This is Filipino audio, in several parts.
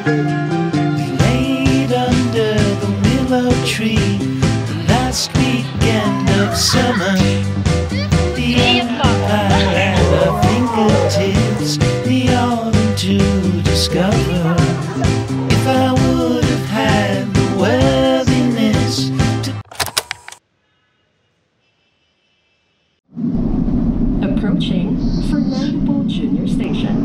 Laid under the willow tree the last weekend of summer. The empire at our fingertips, the autumn to discover. If I would have had the worthiness to Approaching Fernando Junior Station.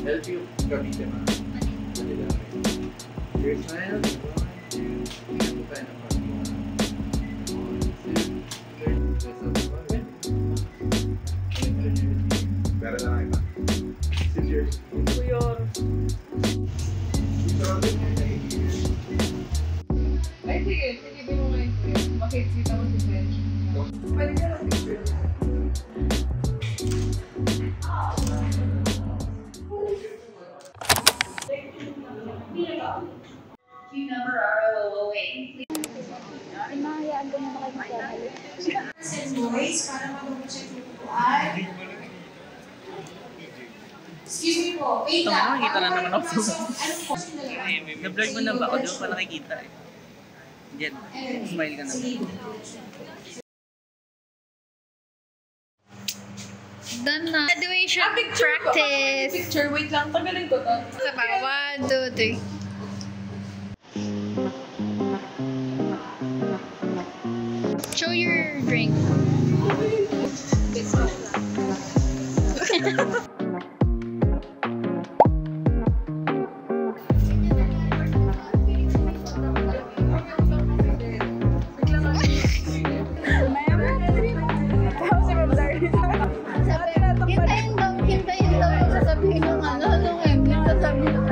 Help you gamitin mo. Your smile. 1, 2, 3, kind of hard. 1, 2, 3. Better than I got. Scissors. Ay, sige. Sige mo nga yung makikita mo si Ben. Pwede ka lang picture. Queue number ROOA. Ay, mahayaan ko muna kayo magkakali. Voice para mag-check yung upuan. Excuse me po, wait lang. Nakikita na naman ako. Ano po? Na-vlog mo na ba ako? Di mo pa nakikita eh. Diyan, smile ka na. Done na. Graduation Picture ko. practice. Picture, wait lang. Tagalin ko to. Isa pa. 1, 2, 3. Show your drink. Hintayin daw. Sasabihin ng ano, nung Emily, sasabihin ng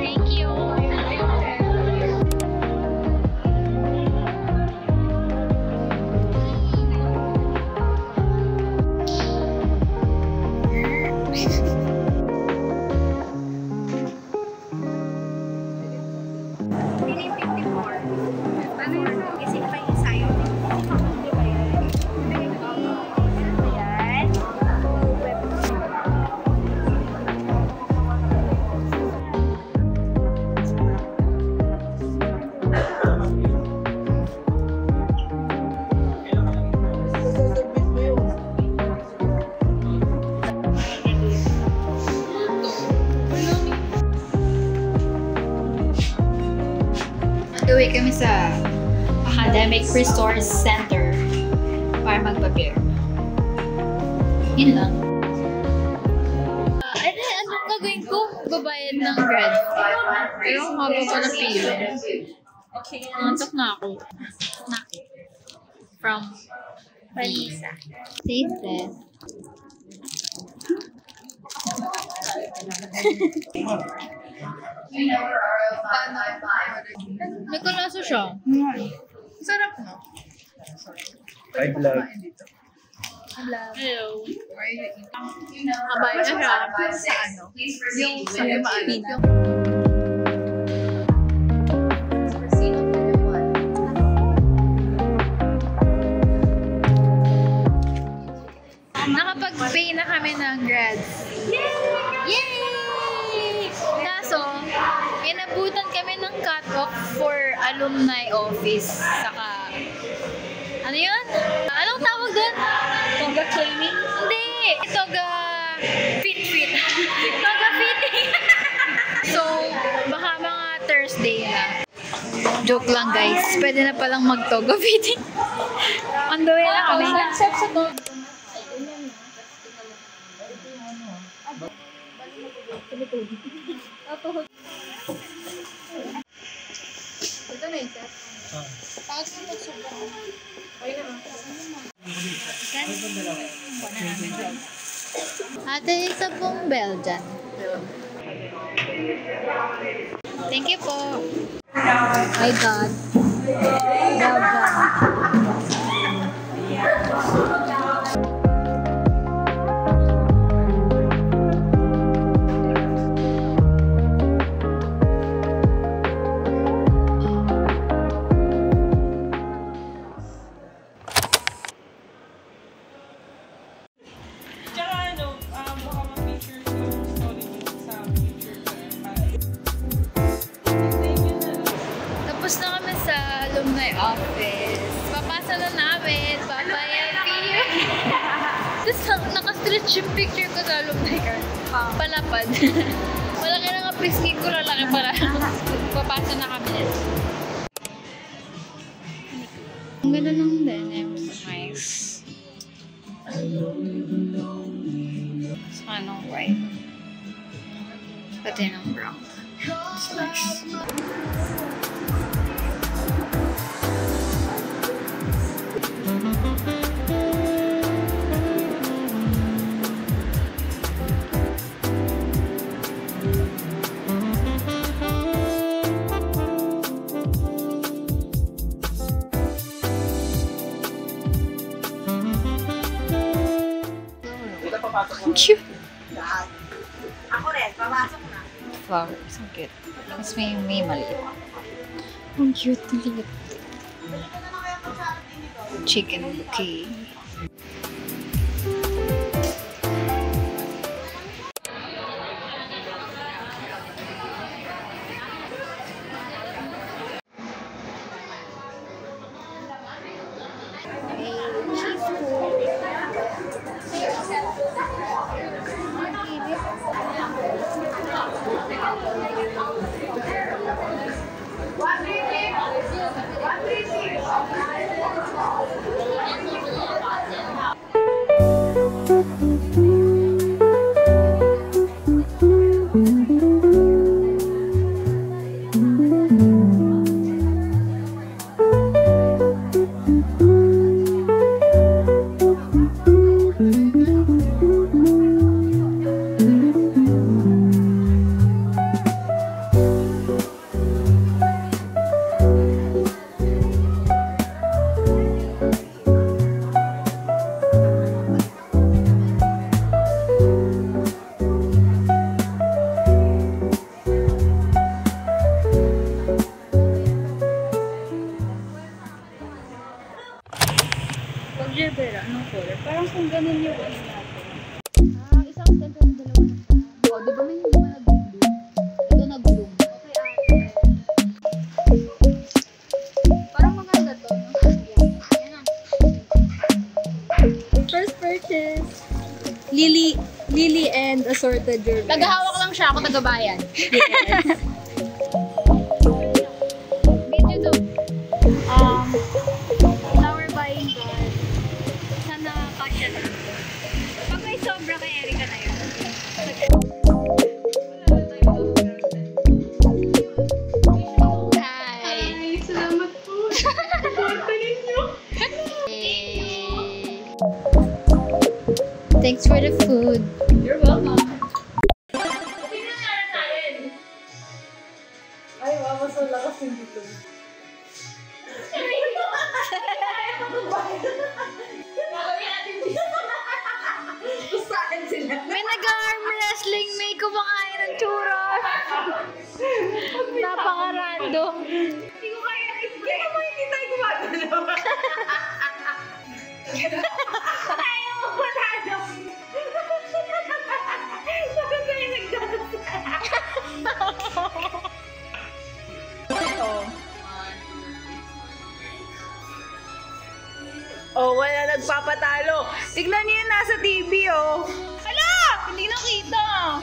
Thank you. Uwi kami sa Academic Resource Center para mag-prepare. Yun lang. Anong gagawin ko? Babayad ng grad. Pero ang haba ko na pila. Okay. Nantok na ako. From Lisa. Safe then. May kalaso siya. Sarap, no? I vlog. Hello. Abay na siya. Sa ano? Yung sa Pina. Nakapag-pay na kami ng grads. Yay! Yay! Kaso, inabutan kami ng cut-off for alumni office. Saka, ano yun? Anong tawag doon? Toga training? Hindi! Toga fit. Toga fitting! So, baka mga Thursday na. Joke lang guys. Pwede na palang mag-toga fitting. On the way lang kami. Except sa dog. Ito na yung set. Tapos mo magsubok. Okay na. Ate, isa pong bell dyan. Thank you po. My God. Well done. Tapos na kami sa alumni office. Papasa na namin. Babayad fee. Tapos naka-stretch yung picture ko sa alumni card. Palapad. Malaki na nga pisngi ko. Lalaki pala. Papasa na kami nito. Ang ganda ng denim. Nice. Sa anong white. Pati ng brown. It's nice. Ang cute. Ako rin, papasok na. Flowers. Ang cute. Mas may maliit. Ang cute. Liit. Chicken bouquet. Jebera, anong color? Parang kung ganun yung ano natin. Isang stand ng dalawa na siya. O, di ba may hindi mo nag-bloom? Ito nag-bloom. Okay, ate. Parang maganda to. Yan na. First purchase. Lily and assorted jewelry. Tagahawak lang siya, ako tagabayan. Yes. Video to. Flower buying doon. Sana kasya na. Pag may sobra kay Erika na yun. Hi! Salamat po. Suporta ninyo. Thanks for the food. You're welcome. Ay, mama, so lakas yung dito. May nag-arm wrestling, may kumakain ng churros. Napaka-random. Hindi ko kaya. Hindi ko makikita yung gumagalaw. Ayaw mo matalo. Bakit kayo nagdadasal? Tignan niyo yung nasa TV, oh. Hala! Hindi nakita.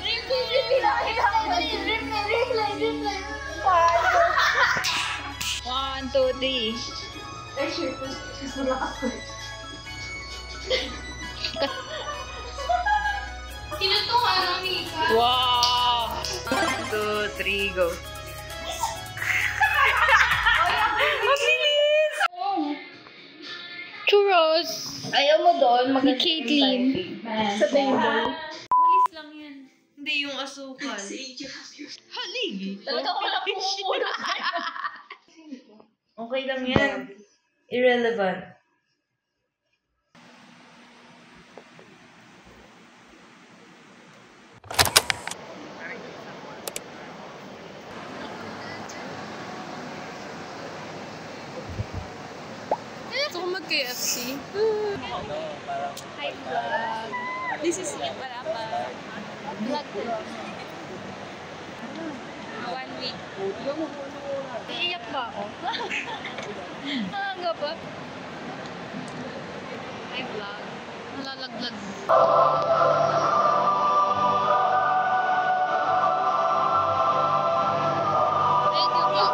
One, two, three. Kinutuhan ng Mika. Wow! 1, 2, 3, go. Ang bilis! Churros. Ayaw mo doon, Ni Caitlyn. Sa table. Walis lang yan. Hindi yung asukal. Haligi. Talaga wala pumupuno. Okay lang yan. Irrelevant. Gusto ko mag-KFC. Hi, vlog. This is it. Wala pa. Vlog ko. 1 week. Iiyak ba ako? Nga ba? Hi, vlog. Nalalaglag. Thank you, vlog.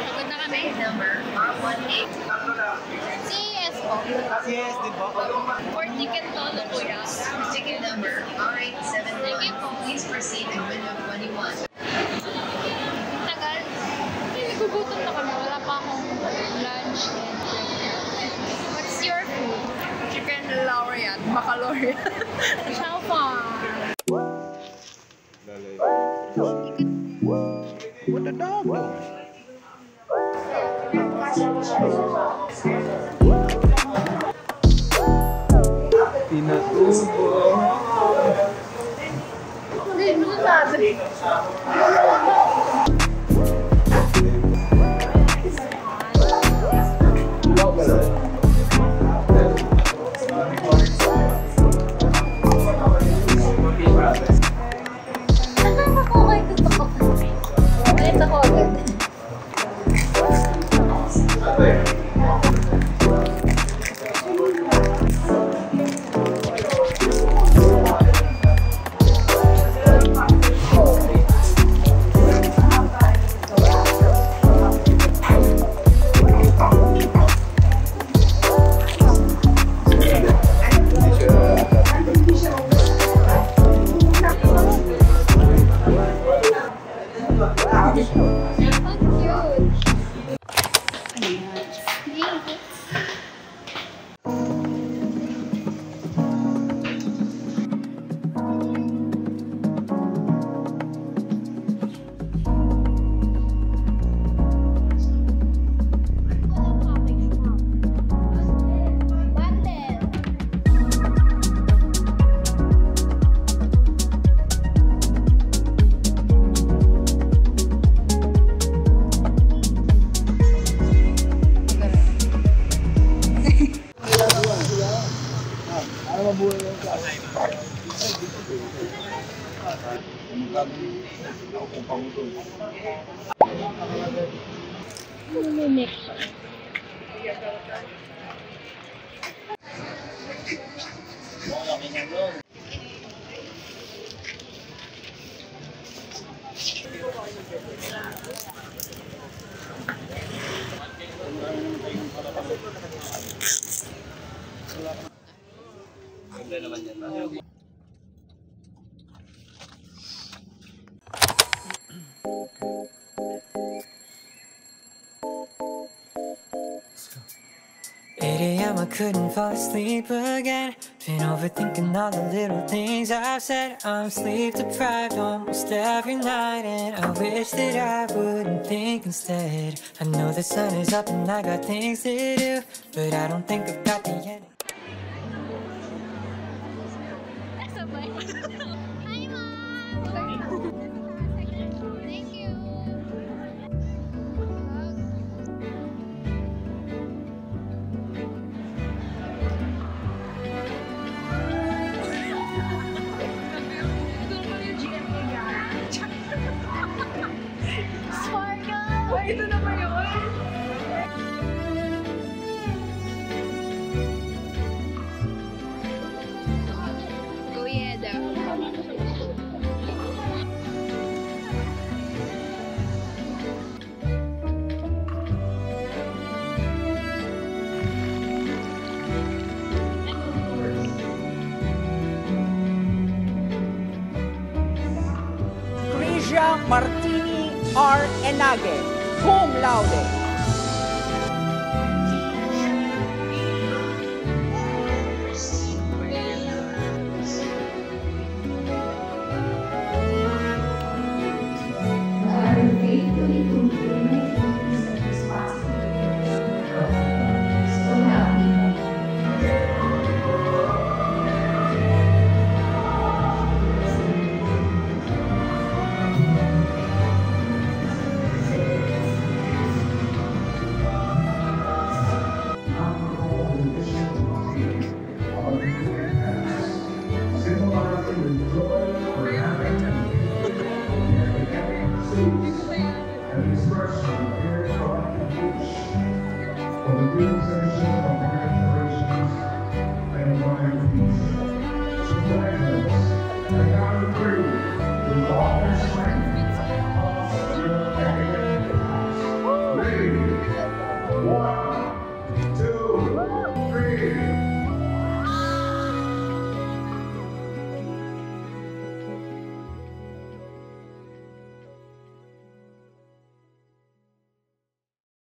Pagod na kami. Number R18. CES po. Yes, di ba? For ticket tolo, kuya. Ticket number R879. Thank you po. Please proceed to window 21. Tagal. Nagugutom na kami. Wala pa akong lunch and breakfast. What's your food? Chicken laureate. Baccalaureate. Chow fan. What the dog do? Pinatubo. Hindi, masasabi. Ulit ako agad. I couldn't fall asleep again. Been overthinking all the little things I've said. I'm sleep deprived almost every night, and I wish that I wouldn't think instead. I know the sun is up and I got things to do, but I don't think about the end. Hi, Mom! Thank you! Sparkle! Ito na ba yun? Martini R. Enage, cum laude. For the